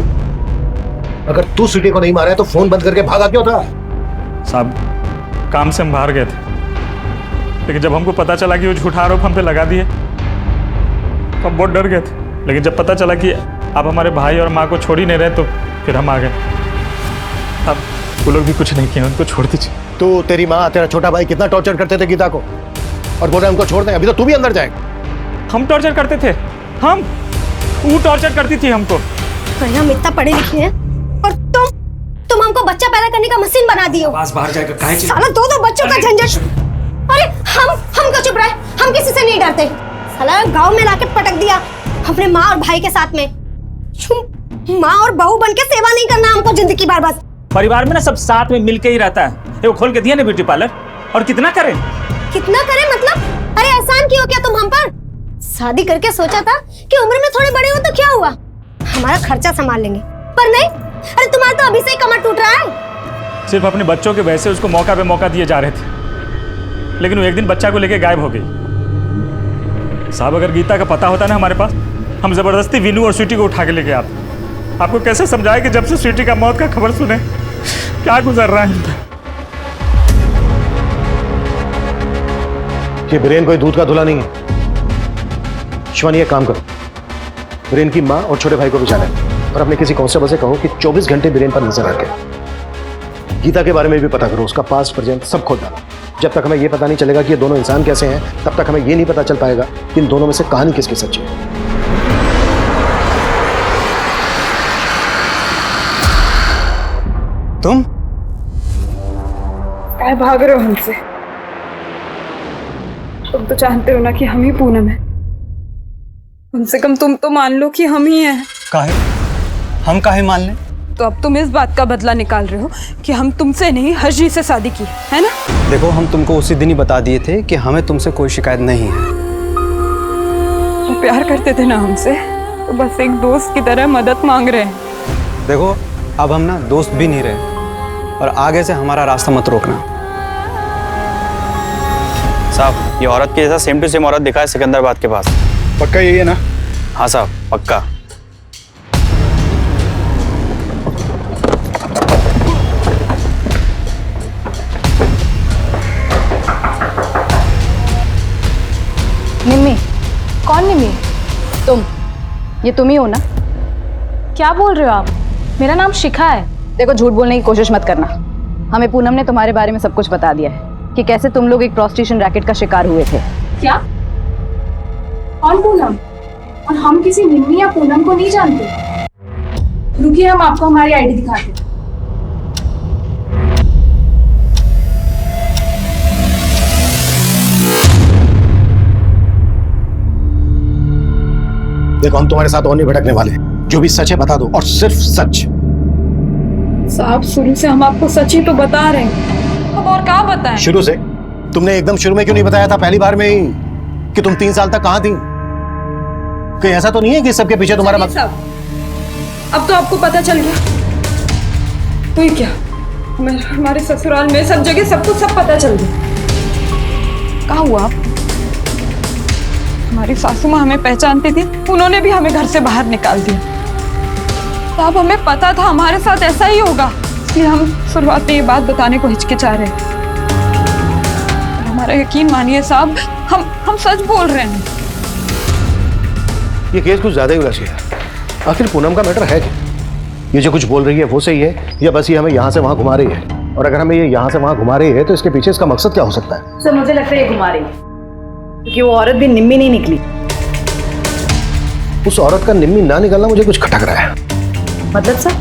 अगर तू स्वीटी को नहीं मारा है तो फोन बंद करके भागा क्यों था? साहब काम से हम बाहर गए थे, लेकिन जब हमको पता चला कि वो झूठा आरोप हम पे लगा दिए तो हम बहुत डर गए थे। लेकिन जब पता चला कि आप हमारे भाई और माँ को छोड़ ही नहीं रहे तो फिर हम आ गए। अब वो लोग भी कुछ नहीं किए, उनको छोड़ दीजिए। तू, तेरी माँ, तेरा छोटा भाई कितना टॉर्चर करते थे गीता को और बोल रहे उनको छोड़ दें। अभी तो तू भी अंदर जाएगा। हम टॉर्चर करते थे? वो टॉर्चर करती थी हमको। हम इतना पढ़े लिखे हैं और तुम हमको बच्चा पैदा करने का मशीन बना दिए हो। बाहर जाएगा काहे की? साला दो बच्चों का झंझट। अरे हम को चुप रहे, हम किसी से नहीं डरते। साला गांव में लाके पटक दिया अपने माँ और भाई के साथ में। माँ और बहू बन के सेवा नहीं करना हमको जिंदगी भर। बस परिवार में ना सब साथ में मिलके ही रहता है। वो खोल के दिया ना ब्यूटी पार्लर, और कितना करें मतलब? अरे एहसान क्यों किया तुम हम पर? शादी करके सोचा था कि उम्र में थोड़े बड़े हो तो क्या हुआ, हमारा खर्चा संभाल लेंगे, पर नहीं। अरे तुम्हारा तो अभी से ही कमर टूट रहा है। सिर्फ अपने बच्चों के वैसे उसको मौका पे मौका दिए जा रहे थे, लेकिन वो एक दिन बच्चा को लेके गायब हो गई। साहब अगर गीता का पता होता ना हमारे पास, हम जबरदस्ती विनू और स्वीटी को उठा के लेके आते। आपको कैसे समझाए कि जब से स्वीटी का मौत का खबर सुने क्या गुजर रहा है। कि बीरेन कोई दूध का धुला नहीं है। शिवानी एक काम करो, बीरेन की माँ और छोटे भाई को भी जाने और अपने किसी कांस्टेबल से कहो कि 24 घंटे बीरेन पर नजर रखे। गीता के बारे में भी पता करो, उसका पास्ट प्रेजेंट सब खोल डालो। जब तक हमें यह पता नहीं चलेगा कि ये दोनों इंसान कैसे हैं, तब तक हमें यह नहीं पता चल पाएगा कि इन दोनों में से कहानी किसकी सच्ची है। तुम क्या भाग रहे हो हमसे? तुम तो जानते हो ना कि हम ही पूनम है। कम से कम तुम तो मान लो कि हम ही हैं। काहे? हम काहे मान लें? तो अब तुम इस बात का बदला निकाल रहे हो कि हम तुमसे नहीं हर्षी से शादी की है ना? देखो हम तुमको उसी दिन ही बता दिए थे कि हमें तुमसे कोई शिकायत नहीं है। तो प्यार करते थे ना हमसे, तो बस एक दोस्त की तरह मदद मांग रहे हैं। देखो अब हम ना दोस्त भी नहीं रहे और आगे से हमारा रास्ता मत रोकना। साहब ये औरत के जैसा सेम टू सेम औरत दिखा है सिकंदराबाद के पास। पक्का यही है ना? हाँ साहब पक्का। निम्मी? कौन निम्मी? तुम, ये तुम ही हो ना? क्या बोल रहे हो आप? मेरा नाम शिखा है। देखो झूठ बोलने की कोशिश मत करना। हमें पूनम ने तुम्हारे बारे में सब कुछ बता दिया है कि कैसे तुम लोग एक प्रोस्टिट्यूशन रैकेट का शिकार हुए थे। क्या? कौन पूनम? और हम किसी निम्मी या पूनम को नहीं जानते। रुकिए हम आपको हमारी आईडी दिखाते हैं। देखो हम तुम्हारे साथ और नहीं भटकने वाले, जो भी सच है बता दो और सिर्फ सच। साहब शुरू से हम आपको सच ही तो बता रहे हैं, अब और क्या बताएं? शुरू से? तुमने एकदम शुरू में क्यों नहीं बताया था पहली बार में ही कि तुम 3 साल तक कहां थी? कहीं ऐसा तो नहीं है कि सबके पीछे तुम्हारा सब अब तो आपको पता चल गया। तो क्या हमारे ससुराल में सब जगह सबको सब पता चल गया। कहाँ हुआ आप? हमारी सासू माँ हमें पहचानती थी, उन्होंने भी हमें घर से बाहर निकाल दिया। तो अब हमें पता था हमारे साथ ऐसा ही होगा, इसलिए हम शुरुआत में ये बात बताने को हिचकिचा रहे। हमारा यकीन मानिए साहब, हम सच बोल रहे हैं। ये केस कुछ ज्यादा ही उलझ गया। आखिर पूनम का मैटर है क्या? ये जो कुछ बोल रही है वो सही है या बस ये हमें यहाँ से वहाँ घुमा रही है? और अगर हमें ये यहाँ से वहाँ घुमा रही है तो इसके पीछे इसका मकसद क्या हो सकता है? सर मुझे लगता है ये घुमा रही है, क्योंकि वो औरत भी निम्मी नहीं निकली। उस औरत का निम्मी ना निकलना मुझे कुछ खटक रहा है। मतलब सर?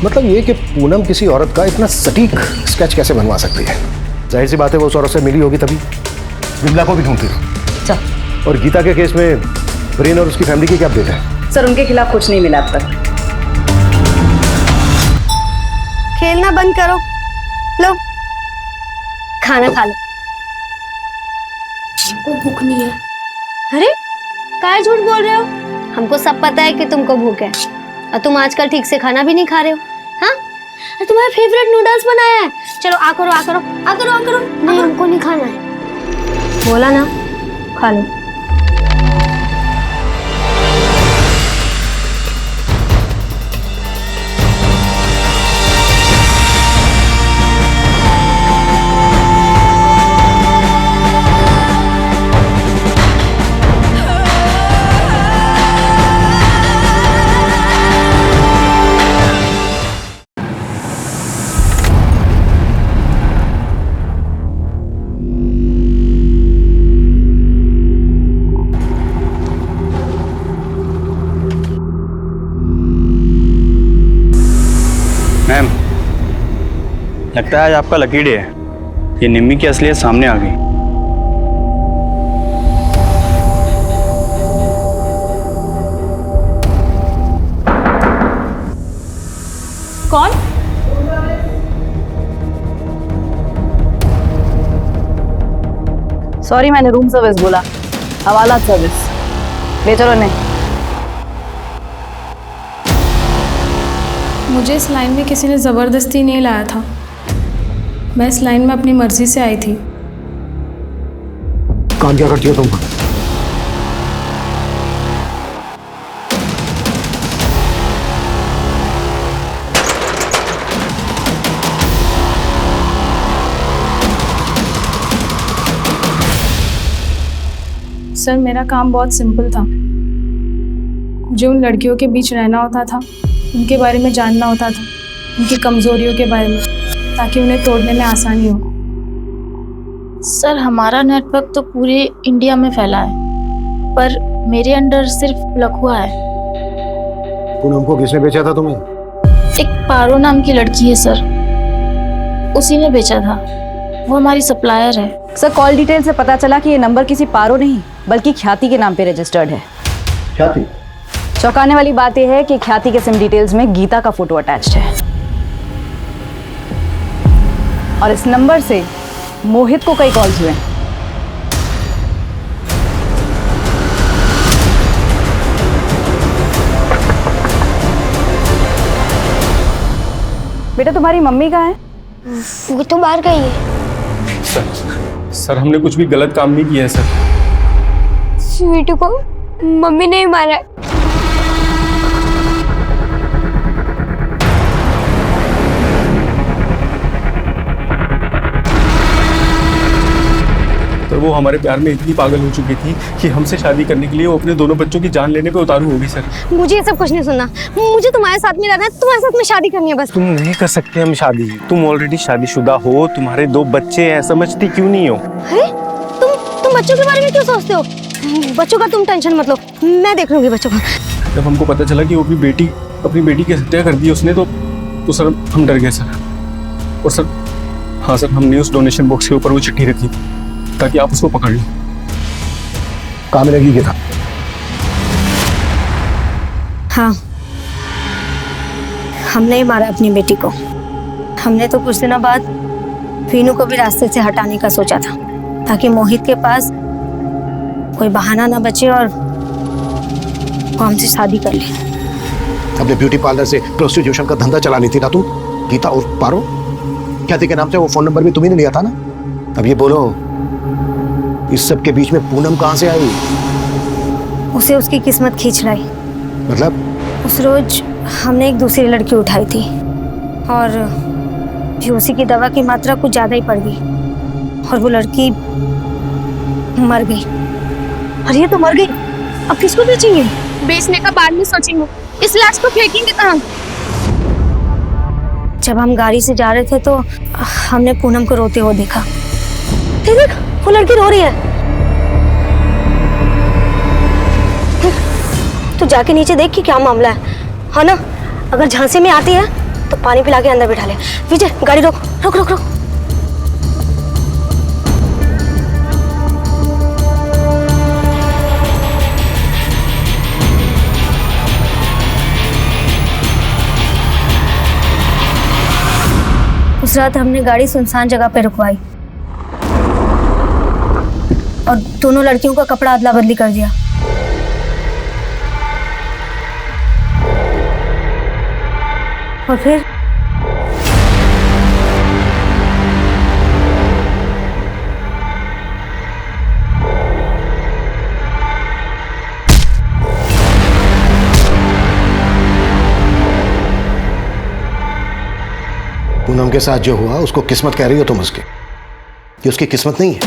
मतलब ये कि पूनम किसी औरत का इतना सटीक स्केच कैसे बनवा सकती है? जाहिर सी बात है वो उस औरत से मिली होगी, तभी विमला को भी ढूंढती हो। और गीता के केस में ब्रेन और उसकी फैमिली की क्या अपडेट है? सर उनके खिलाफ कुछ नहीं मिला अब तक। खेलना बंद करो, लो खाना खा लो। कोई भूख नहीं है। अरे काय झूठ बोल रहे हो? हमको सब पता है कि तुमको भूख है और तुम आजकल ठीक से खाना भी नहीं खा रहे हो। हाँ, तुम्हारा फेवरेट नूडल्स बनाया है। चलो आ करो आ करो आ करो आ करो। नहीं हमको नहीं खाना है। बोला ना, खा लो। मैम, लगता है आज आपका लकी डे है। ये निम्मी की असलियत सामने आ गई। कौन? सॉरी मैंने रूम सर्विस बोला, हवालात सर्विस। ले चलो नहीं। मुझे इस लाइन में किसी ने ज़बरदस्ती नहीं लाया था। मैं इस लाइन में अपनी मर्जी से आई थी। काम क्या करती हो तुम? सर मेरा काम बहुत सिंपल था। मुझे उन लड़कियों के बीच रहना होता था, उनके बारे में जानना होता था, उनकी कमजोरियों के बारे में, ताकि उन्हें तोड़ने में आसानी हो। सर हमारा नेटवर्क तो पूरे इंडिया में फैला है, पर मेरे अंडर सिर्फ लखुआ है। पूनम को किसने बेचा था तुम्हें? एक पारो नाम की लड़की है सर, उसी ने बेचा था। वो हमारी सप्लायर है। सर कॉल डिटेल से पता चला कि ये नंबर किसी पारो नहीं बल्कि ख्याति के नाम पे रजिस्टर्ड है। ख्याति? चौंकाने वाली बात यह है कि ख्याति के सिम डिटेल्स में गीता का फोटो अटैच्ड है और इस नंबर से मोहित को कई कॉल्स हुए। बेटा तुम्हारी मम्मी कहाँ है? वो तो बाहर गई है। सर हमने कुछ भी गलत काम नहीं किया है सर। स्वीटू को मम्मी ने ही मारा है। तो वो हमारे प्यार में इतनी पागल हो चुकी थी कि हमसे शादी करने के लिए वो अपने दोनों बच्चों की जान लेने पे उतारू होगी सर। मुझे ये सब कुछ नहीं सुनना। मुझे तुम्हारे साथ में रहना है, तुम्हारे साथ में शादी करनी है बस। तुम नहीं कर सकते हम शादी। तुम ऑलरेडी शादीशुदा हो, तुम्हारे 2 बच्चे हैं, समझती क्यों नहीं हो? अरे तुम बच्चों के बारे में क्यों सोचते हो? बच्चों का तुम टेंशन मत लो, मैं देख लूंगी बच्चों का। जब हमको पता चला कि वो अपनी बेटी की हत्या कर दी उसने, तो सर हम डर गए सर। और सर हाँ सर, हमने उस डोनेशन बॉक्स के ऊपर वो चिट्ठी रखी ताकि आप उसको पकड़ लो। काम में लगी था? हाँ, हमने ही मारा अपनी बेटी को। हमने तो कुछ दिनों बाद वीनू को भी रास्ते से हटाने का सोचा था, ताकि मोहित के पास कोई बहाना ना बचे और वो हमसे शादी कर ली। अपने ब्यूटी पार्लर से प्रोस्टिट्यूशन का धंधा चला ली थी ना तुम, गीता और पारो क्या थी के नाम से, वो फोन नंबर भी तुम्ही ने लिया था ना। अब ये बोलो, इस सब के बीच में पूनम कहां से आई? उसे उसकी किस्मत खींच लाई। मतलब? उस रोज हमने एक दूसरी लड़की उठाई थी और उसी की दवा की मात्रा कुछ ज्यादा ही पड़ गई और वो लड़की मर गई। अरे ये तो मर गई, अब किसको बेचेंगे? बेचने का बाद में सोचेंगे, इस लाश को फेंकेंगे कहाँ? जब हम गाड़ी से जा रहे थे तो हमने पूनम को रोते हुए देखा। देख, वो लड़की रो रही है। तो जाके नीचे देख कि क्या मामला है ना? अगर झांसे में आती है तो पानी पिला के अंदर बिठा ले। विजय, गाड़ी रोक रोक रोक रोक। उस रात हमने गाड़ी सुनसान जगह पे रुकवाई और दोनों लड़कियों का कपड़ा अदला बदली कर दिया। और फिर पूनम के साथ जो हुआ उसको किस्मत कह रही हो तुम उसकी? ये उसकी किस्मत नहीं है,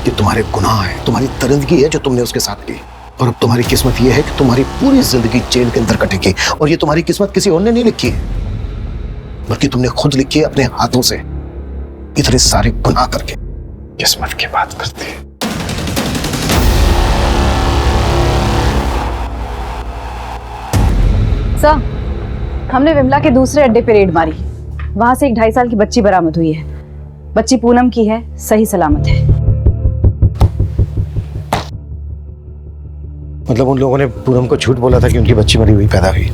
ये तुम्हारे गुनाह है, तुम्हारी दरिंदगी है जो तुमने उसके साथ की। और अब तुम्हारी किस्मत ये है कि तुम्हारी पूरी जिंदगी जेल के अंदर कटेगी। और ये तुम्हारी किस्मत किसी और ने नहीं लिखी है, बल्कि तुमने खुद लिखी है अपने हाथों से, इतने सारे गुनाह करके। किस्मत की बात करती है। सर, हमने विमला के दूसरे अड्डे पे रेड मारी। वहां से एक 2.5 साल की बच्ची बरामद हुई है। बच्ची पूनम की है, सही सलामत है। मतलब उन लोगों ने पूनम को झूठ बोला था कि उनकी बच्ची मरी हुई पैदा हुई।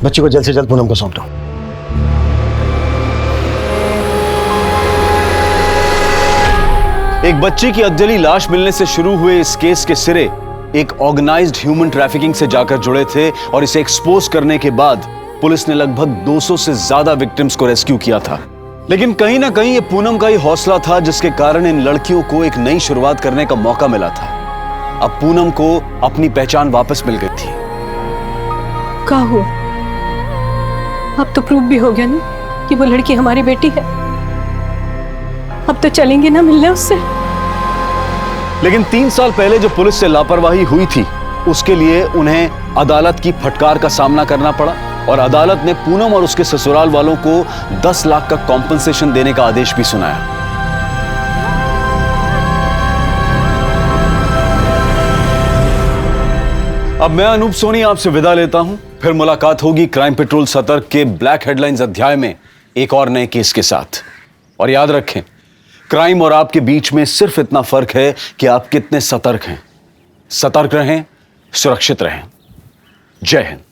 बच्ची को जल्द से जल्द पूनम को सौंप दो। एक बच्ची की अधजली लाश मिलने से शुरू हुए इस केस के सिरे एक ऑर्गेनाइज्ड ह्यूमन ट्रैफिकिंग से जाकर जुड़े थे और इसे एक्सपोज करने के बाद पुलिस ने लगभग 200 से ज्यादा विक्टिम्स को रेस्क्यू किया था। लेकिन कहीं ना कहीं ये पूनम का ही हौसला था जिसके कारण इन लड़कियों को एक नई शुरुआत करने का मौका मिला था। अब पूनम को अपनी पहचान वापस मिल गई थी। क्या हुआ? अब तो प्रूफ भी हो गया ना कि वो लड़की हमारी बेटी है। अब तो चलेंगे ना मिलने उससे। लेकिन 3 साल पहले जो पुलिस से लापरवाही हुई थी उसके लिए उन्हें अदालत की फटकार का सामना करना पड़ा और अदालत ने पूनम और उसके ससुराल वालों को 10 लाख का कॉम्पनसेशन देने का आदेश भी सुनाया। अब मैं अनूप सोनी आपसे विदा लेता हूं। फिर मुलाकात होगी क्राइम पेट्रोल सतर्क के ब्लैक हेडलाइंस अध्याय में एक और नए केस के साथ। और याद रखें, क्राइम और आपके बीच में सिर्फ इतना फर्क है कि आप कितने सतर्क हैं। सतर्क रहें, सुरक्षित रहें। जय हिंद।